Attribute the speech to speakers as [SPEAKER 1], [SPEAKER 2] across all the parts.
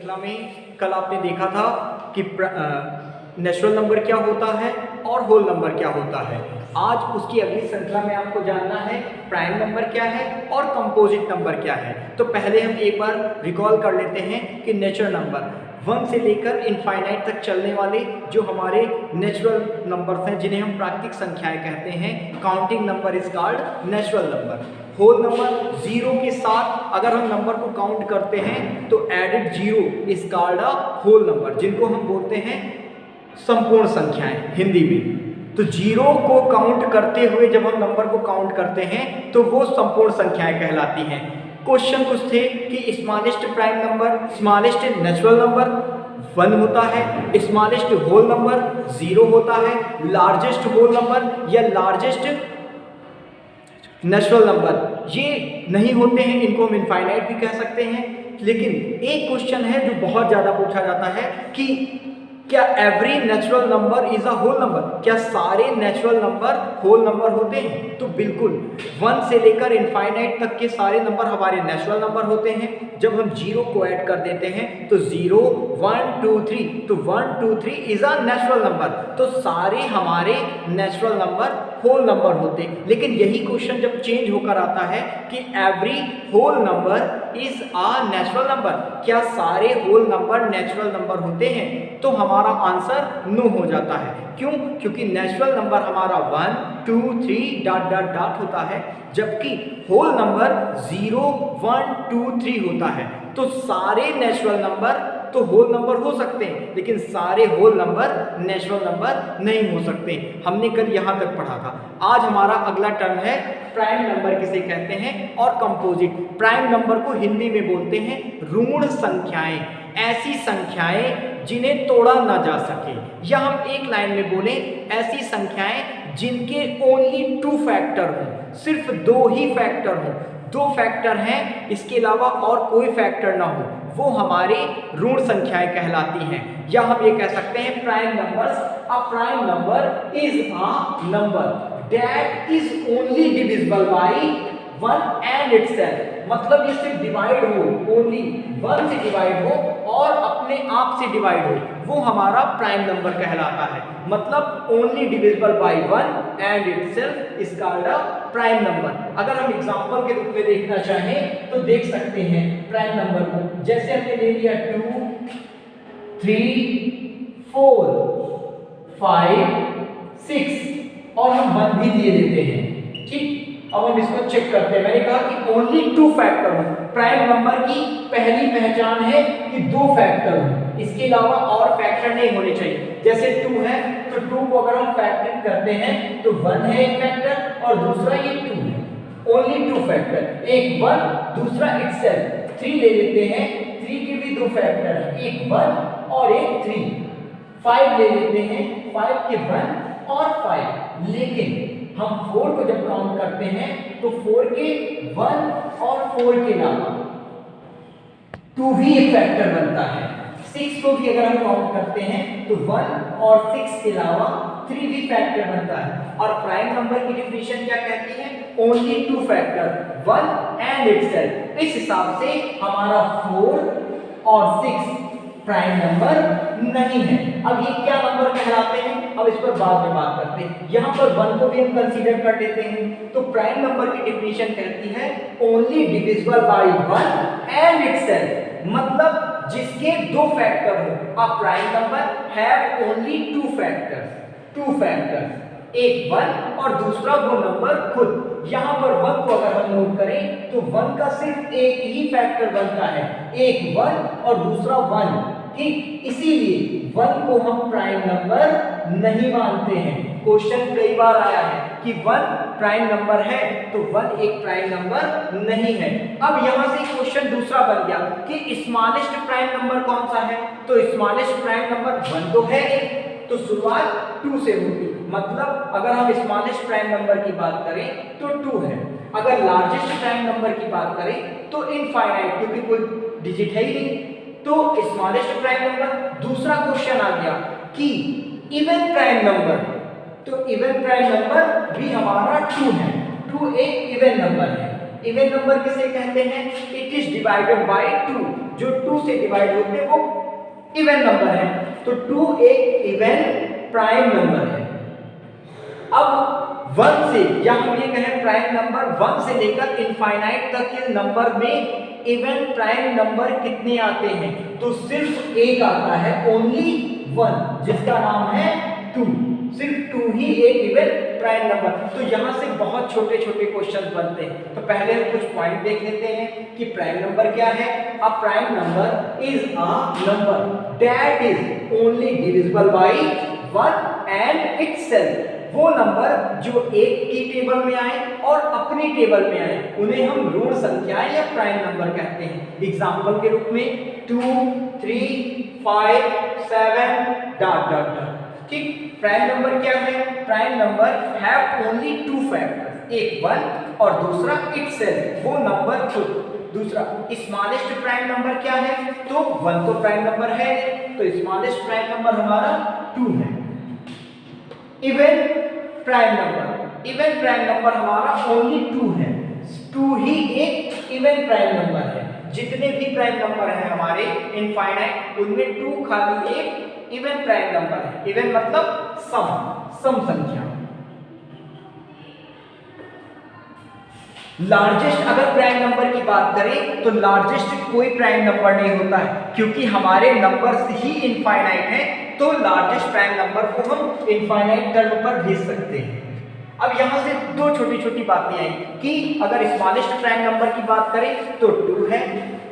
[SPEAKER 1] श्रृंखला में कल आपने देखा था कि नेचुरल नंबर क्या होता है और होल नंबर क्या होता है। आज उसकी अगली श्रृंखला में आपको जानना है प्राइम नंबर क्या है और कंपोजिट नंबर क्या है। तो पहले हम एक बार रिकॉल कर लेते हैं कि नेचुरल नंबर 1 से लेकर इनफाइनाइट तक चलने वाले जो हमारे नेचुरल नंबर्स हैं, जिन्हें हम प्राकृतिक संख्याएं कहते हैं, counting number is called natural number. Whole number 0 के साथ अगर हम नंबर को काउंट करते हैं तो added 0 is called a whole number, जिनको हम बोलते हैं संपूर्ण संख्याएं हिंदी में। तो 0 को काउंट करते हुए जब हम नंबर को काउंट करते हैं तो वो संपूर्ण संख्याएं कहलाती हैं। क्वेश्चन कुछ थे कि smallest prime number, smallest natural number 1 होता है, स्मॉलेस्ट होल नंबर 0 होता है, लार्जेस्ट होल नंबर या लार्जेस्ट नेचुरल नंबर ये नहीं होते हैं, इनको हम इनफाइनाइट भी कह सकते हैं। लेकिन एक क्वेश्चन है जो बहुत ज़्यादा पूछा जाता है कि क्या every natural number is a whole number, क्या सारे नेचुरल नंबर होल नंबर होते हैं? तो बिल्कुल 1 से लेकर इनफाइनाइट तक के सारे नंबर हमारे नेचुरल नंबर होते हैं। जब हम 0 को ऐड कर देते हैं तो 0 1 2 3, तो 1 2 3 इज अ नेचुरल नंबर, तो सारे हमारे नेचुरल नंबर होल नंबर होते हैं। लेकिन यही क्वेश्चन जब चेंज होकर आता है कि every whole number is a natural number, क्या सारे होल नंबर नेचुरल नंबर होते हैं, तो हमारा आंसर नो हो जाता है। क्यों? क्योंकि नेचुरल नंबर हमारा 1 2 3 डॉट डॉट डॉट होता है, जबकि होल नंबर 0 1 2 3 होता है। तो सारे नेचुरल नंबर तो होल नंबर हो सकते हैं, लेकिन सारे होल नंबर नेचुरल नंबर नहीं हो सकते। हमने कल यहाँ तक पढ़ा था। आज हमारा अगला टर्म है प्राइम नंबर किसे कहते हैं और कंपोजिट। प्राइम नंबर को हिंदी में बोलते हैं ऋण संख्याएं, ऐसी संख्याएं जिन्हें तोड़ा ना जा सके, या हम एक लाइन में बोले ऐसी संख्याएं जिनके ओनली 2 फैक्टर हों, सिर्फ 2 ही फैक्टर हों, 2 फैक्टर हैं, इसके अलावा और कोई फैक्टर ना हो, वो हमारे ऋण संख्याएं कहलाती हैं। या हम ये कह सकते हैं prime numbers, a prime number is a number that is only divisible by 1 and itself. मतलब ये सिर्फ डिवाइड हो, ओनली 1 से डिवाइड हो और अपने आप से डिवाइड हो, वो हमारा प्राइम नंबर कहलाता है। मतलब only divisible by 1 and itself is called a prime number. अगर हम एग्जांपल के रूप में देखना चाहें तो देख सकते हैं प्राइम नंबर को, जैसे हमने ले लिया 2 3 4 5 6 और हम 1 भी दिए देते हैं। ठीक, अब हम इसको चेक करते हैं। मैंने कहा कि ओनली 2 फैक्टर हो। प्राइम नंबर की पहली पहचान है कि 2 फैक्टर हो, इसके अलावा और फैक्टर नहीं होने चाहिए। जैसे 2 है तो 2 को अगर हम फैक्टर करते हैं तो 1 है एक फैक्टर और दूसरा ये 2 है, ओनली 2 फैक्टर, एक 1 दूसरा इटसेल्फ। 3 ले लेते हैं, 3 के भी 2 फैक्टर हैं, एक 1 और एक 3। 5 ले लेते हैं, 5 के 1 और 5। लेकिन हम 4 को जब काउंट करते हैं तो 4 के 1 और 4 के अलावा 2 भी एक फैक्टर बनता है। 6 को भी अगर हम काउंट करते हैं तो 1 और 6 के अलावा 3 भी फैक्टर बनता है। और प्राइम नंबर की डेफिनेशन क्या कहती है? Only 2 factor 1 and itself. इस हिसाब से हमारा 4 और 6 प्राइम नंबर नहीं है। अब ये क्या नंबर कहलाते हैं, अब इस पर बाद में बात करते हैं। यहाँ पर 1 को भी हम कंसीडर कर लेते हैं। तो प्राइम नंबर की डेफिनेशन कहती है only divisible by 1 and itself, मतलब जिसके 2 फैक्टर हो। अ prime number have only 2 factors, एक 1 और दूसरा वो नंबर खुद। यहाँ पर 1 को अगर हम नोट करें तो 1 का सिर्फ एक ही फैक्टर बनता है, एक 1 और दूसरा 1। ठीक, इसीलिए 1 को हम प्राइम नंबर नहीं मानते हैं। क्वेश्चन कई बार आया है कि 1 प्राइम नंबर है, तो 1 एक प्राइम नंबर नहीं है। अब यहाँ से क्वेश्चन दूसरा बन गया कि स्मॉलेस्ट प्राइम नंबर कौन सा है? तो स्मॉलेस्ट प्राइम नंबर 1 तो है एक, तो शुरुआत 2 से होगी। मतलब अगर हम स्मॉलेस्ट प्राइम नंबर की बात करें तो 2 है। अगर लार्जेस्ट प्राइम नंबर की बात करें तो इनफाइनाइट, क्योंकि कोई डिजिट है ही नहीं, तो स्मॉलेस्ट प्राइम नंबर। दूसरा क्वेश्चन आ गया कि इवन प्राइम नंबर, तो इवन प्राइम नंबर भी हमारा 2 है। 2 एक इवन नंबर है। इवन नंबर किसे कहते हैं? इट इज डिवाइडेड बाय 2, जो 2 से डिवाइड होते हैं वो इवन नंबर है, तो 2 एक इवन प्राइम नंबर है। अब 1 से, या हम ये कहें प्राइम नंबर 1 से लेकर इनफाइनाइट तक के नंबर में इवन प्राइम नंबर कितने आते हैं, तो सिर्फ एक आता है, ओनली 1, जिसका नाम है 2। सिर्फ 2 ही एक इवन प्राइम नंबर। तो यहां से बहुत छोटे छोटे क्वेश्चन बनते हैं। तो पहले हम कुछ पॉइंट देख लेते हैं कि प्राइम नंबर क्या है। अ prime number is a number that is only divisible by 1 and itself. वो नंबर जो एक की टेबल में आए और अपनी टेबल में आए उन्हें हम ऋण संख्या या प्राइम नंबर कहते हैं। एग्जाम्पल के रूप में 2, 3, 5, 7 डॉट डॉट डॉट। ठीक, प्राइम नंबर क्या है? Prime number have only 2 factors, एक 1 और दूसरा इटसेल्फ, वो नंबर खुद। दूसरा स्मॉलेस्ट प्राइम नंबर क्या है? तो 1 तो प्राइम नंबर है, तो स्मॉलेस्ट प्राइम नंबर हमारा 2 है। Even prime number, even prime number हमारा ओनली 2 है, 2 ही एक इवन प्राइम नंबर है। जितने भी प्राइम नंबर हैं हमारे इनफाइनाइट, उनमें 2 खाली एक इवन प्राइम नंबर है। इवन मतलब सम संख्या। लार्जेस्ट अगर प्राइम नंबर की बात करें तो लार्जेस्ट कोई प्राइम नंबर नहीं होता है, क्योंकि हमारे नंबर्स ही इनफाइनाइट हैं, तो लार्जेस्ट प्राइम नंबर को हम इनफाइनाइट टर्म पर भेज सकते हैं। अब यहां से 2 छोटी छोटी बातें आई कि अगर स्मॉलेस्ट प्राइम नंबर की बात करें तो 2 है,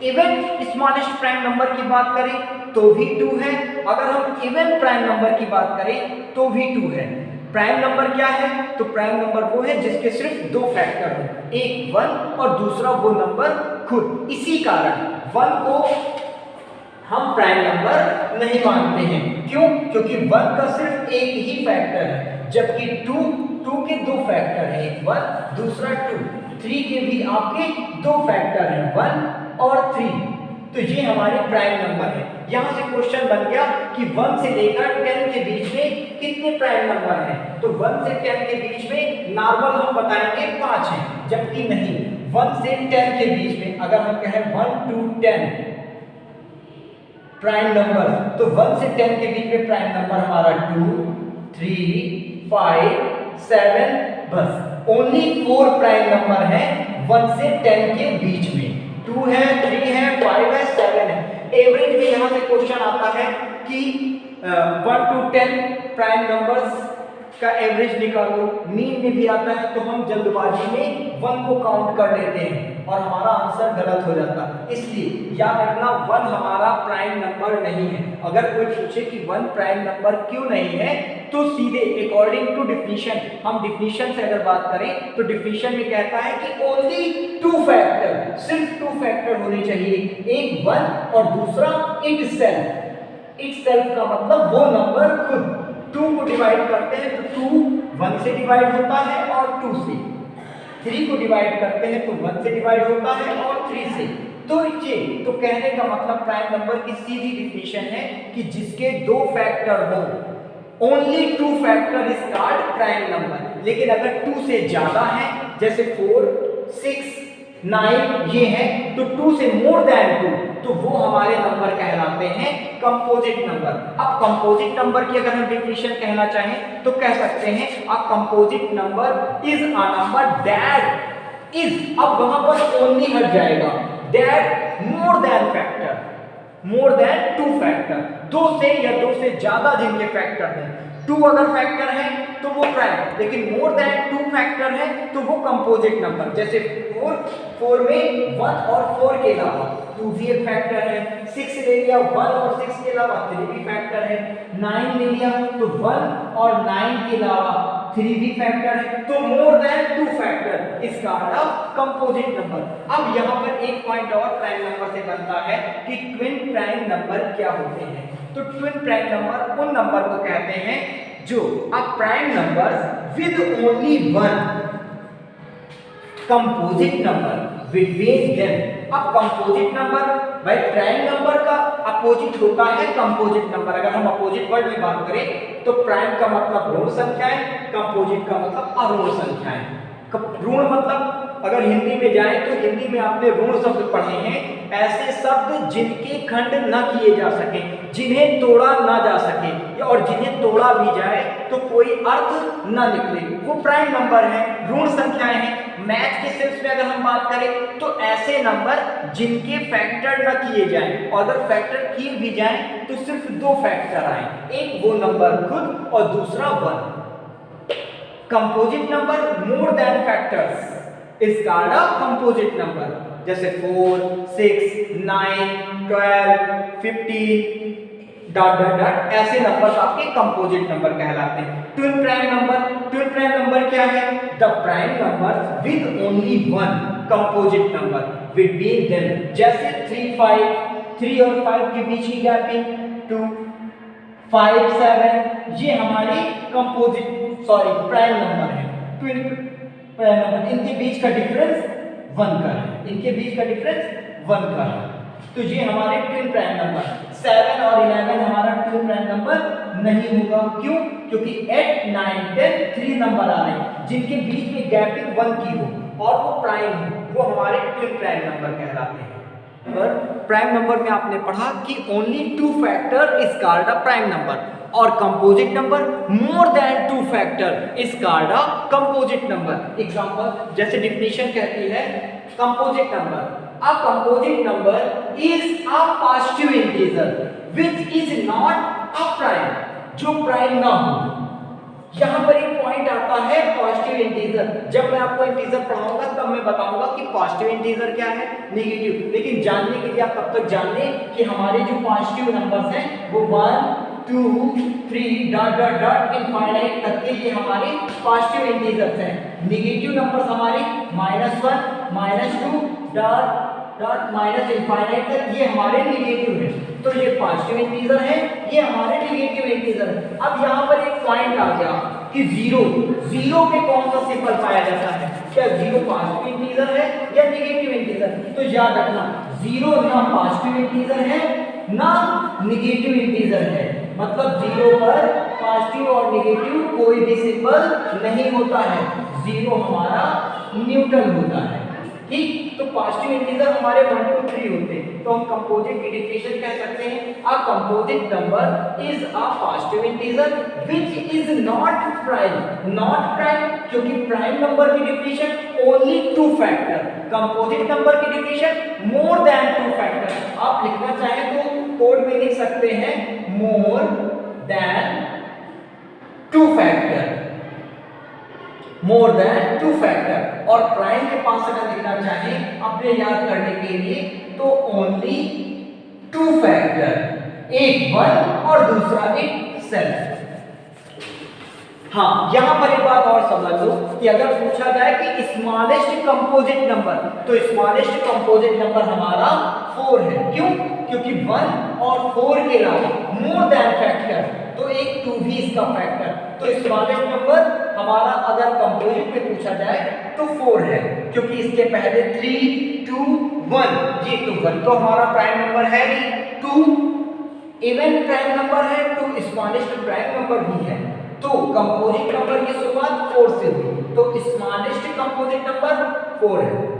[SPEAKER 1] इवन स्मॉलेस्ट प्राइम नंबर की बात करें तो भी 2 है, अगर हम इवन प्राइम नंबर की बात करें तो भी 2 है। प्राइम नंबर क्या है? तो प्राइम नंबर वो है जिसके सिर्फ 2 फैक्टर हो, एक 1 और दूसरा वो नंबर खुद। इसी कारण 1 को हम प्राइम नंबर नहीं मानते हैं। क्यों? क्योंकि 1 का सिर्फ एक ही फैक्टर है, जबकि 2 के 2 फैक्टर हैं, एक 1 दूसरा 2, 3 के भी आपके 2 फैक्टर हैं, 1 और 3। तो ये हमारे प्राइम नंबर है। यहां से क्वेश्चन बन गया कि 1 से लेकर 10 के बीच में कितने प्राइम नंबर हैं? तो 1 से 10 के बीच में नॉर्मल हम बताएंगे 5 हैं, जबकि नहीं, 1 से 10 के बीच में अगर हम कहें 1 to 10 प्राइम नंबर, तो 1 से 10 के बीच में प्राइम नंबर हमारा 2, 3, 5, 7, बस ओनली 4 प्राइम नंबर है 1 से 10 के बीच में। 2 है, 3 है, 5 है, 7 है। एवरेज में यहां से क्वेश्चन आता है कि 1 to 10 प्राइम नंबर्स का एवरेज निकालो। मीन में भी आता है, तो हम जल्दबाजी में 1 को काउंट कर लेते हैं और हमारा आंसर गलत हो जाता है। इसलिए याद रखना 1 हमारा प्राइम नंबर नहीं है। अगर कोई पूछे कि 1 प्राइम नंबर क्यों नहीं है, तो सीधे अकॉर्डिंग टू डिफिनीशन, हम डिफिनीशन से अगर बात करें तो डिफिनीशन में कहता है कि ओनली 2 फैक्टर, सिर्फ 2 फैक्टर होने चाहिए, एक 1 और दूसरा इटसेल्फ। इटसेल्फ का मतलब वो नंबर खुद। 2 को डिवाइड करते हैं तो 2 1 से डिवाइड होता है और 2 से। 3 को डिवाइड करते हैं तो 1 से डिवाइड होता है और 3 से। तो कहने का मतलब प्राइम नंबर की सीधी डिफिनीशन है कि जिसके 2 फैक्टर हो, only 2 factor is called prime number. लेकिन अगर 2 से ज्यादा है, जैसे 4, 6, 9 ये है, तो 2 से मोर देन 2, तो वो हमारे नंबर कहलाते हैं कंपोजिट नंबर। अब कंपोजिट नंबर की अगर हम डिफिनीशन कहना चाहें तो कह सकते हैं अ composite number is a number that is, अब वहां पर ओनली हट जाएगा, that more than factor, more than 2 factor, 2 से या 2 से ज्यादा जिनके फैक्टर हैं। 2 अगर फैक्टर है तो वो प्राइम, लेकिन मोर देन 2 फैक्टर है तो वो कंपोजिट नंबर। जैसे 4 में 1 और 4 के अलावा 2 भी एक फैक्टर है, 6 ले लिया 1 और 6 के अलावा 3 भी फैक्टर है, 9 ले लिया तो 1 और 9 के अलावा 3 भी फैक्टर है, तो मोर than 2 factor is called a composite number. अब यहाँ पर एक पॉइंट और प्राइम नंबर से बनता है कि ट्विन प्राइम नंबर क्या होते हैं। तो ट्विन प्राइम नंबर उन नंबर को कहते हैं जो अ prime number with only 1 composite number between them. अब कंपोजिट नंबर भाई प्राइम नंबर का अपोजिट होता है कंपोजिट नंबर। अगर हम अपोजिट वर्ड में बात करें तो प्राइम का मतलब ऋण संख्याएं, कंपोजिट का मतलब अऋण संख्याएं। ऋण मतलब अगर हिंदी में जाए तो हिंदी में आपने ऋण शब्द पढ़े हैं, ऐसे शब्द जिनके खंड न किए जा सके, जिन्हें तोड़ा ना जा सके और जिन्हें तोड़ा भी जाए तो कोई अर्थ न निकले, वो प्राइम नंबर है, ऋण संख्याएं हैं। मैथ के सेंस में अगर हम बात करें तो ऐसे नंबर जिनके फैक्टर न किए जाएं, और अगर फैक्टर किए भी जाएं तो सिर्फ दो फैक्टर आए, एक वो नंबर खुद और दूसरा 1। Composite number more then factors is called a composite number, जैसे 4, 6, 9, 12, 15 डॉट डॉट डॉट, ऐसे नंबर आपके कंपोजिट नंबर कहलाते हैं। ट्विन प्राइम नंबर क्या है? The prime number with only one composite number between them, जैसे 3 और 5 के बीच की गैपिंग 2, 5, 7, ये हमारे प्राइम नंबर है, ट्विन प्राइम नंबर। इनके बीच का डिफरेंस 1 का है, तो ये हमारे ट्विन प्राइम नंबर। 7 और 11 हमारा ट्विन प्राइम नंबर नहीं होगा, क्यों? क्योंकि 8, 9, 10 3 नंबर आ रहे हैं जिनके बीच में गैपिंग 1 की हो और वो प्राइम हो, वो हमारे ट्विन प्राइम नंबर कहलाते हैं। पर प्राइम नंबर में आपने पढ़ा कि only 2 factor is called a prime number, और composite number more than 2 factor is called a composite number. Example, जैसे डिफिनेशन कहती है composite number, a composite number is a positive integer which is not a prime, जो prime ना हो। यहाँ पर एक पॉइंट आता है पॉजिटिव इंटीजर। जब मैं आपको इंटीजर पढ़ाऊंगा तब मैं बताऊंगा कि पॉजिटिव इंटीजर क्या है, नेगेटिव। लेकिन जानने के लिए आप तब तक जान लें कि हमारे जो पॉजिटिव नंबर्स हैं वो 1, 2, 3 डॉट डॉट डॉट इनफाइनाइट तक के ये हमारे पॉजिटिव इंटीजर्स हैं। नेगेटिव नंबर्स हमारे -1, -2 डॉट डॉट माइनस इनफाइनाइट तक ये हमारे नेगेटिव है। तो ये पॉजिटिव इंटीजर है, ये हमारे नेगेटिव इंटीजर है। अब यहाँ पर एक पॉइंट आ गया कि जीरो पे कौन सा सिंबल पाया जाता है, क्या 0 पॉजिटिव इंटीजर है या नेगेटिव इंटीजर? तो याद रखना 0 ना पॉजिटिव इंटीजर है ना नेगेटिव इंटीजर है, मतलब 0 पर पॉजिटिव और नेगेटिव कोई भी सिंबल नहीं होता है, 0 हमारा न्यूट्रल होता है। ठीक, तो पॉजिटिव इंटीजर हमारे 1, 2, 3 होते हैं, तो हम कंपोजिट की डेफिनेशन कह सकते हैं अ composite number is a positive integer which is not prime, क्योंकि प्राइम नंबर की definition only 2 factor, composite number की डेफिनेशन मोर देन 2 फैक्टर। आप लिखना चाहें तो कोड में लिख सकते हैं मोर देन 2 फैक्टर, मोर देन 2 फैक्टर। और प्राइम के पास अगर लिखना चाहें अपने याद करने के लिए तो ओनली 2 फैक्टर, एक 1 और दूसरा एक सेल्फ। हाँ, यहां पर एक बात और समझ लो कि अगर पूछा जाए कि स्मॉलेस्ट कंपोजिट नंबर, तो स्मॉलेस्ट कंपोजिट नंबर हमारा 4 है। क्यों? क्योंकि 1 और 4 के अलावा मोर देन फैक्टर, तो एक 2 भी इसका फैक्टर, तो स्मॉलेस्ट नंबर हमारा अगर कंपोजिट में पूछा जाए तो 4 है, क्योंकि इसके पहले 3, 2, 1, ये तो 1 तो हमारा प्राइम नंबर है नहीं, 2 इवन प्राइम नंबर है, तो स्मॉलेस्ट प्राइम नंबर भी है, तो कंपोजिट नंबर की शुरुआत 4 से हुई, तो स्मॉलेस्ट कंपोजिट नंबर 4 है।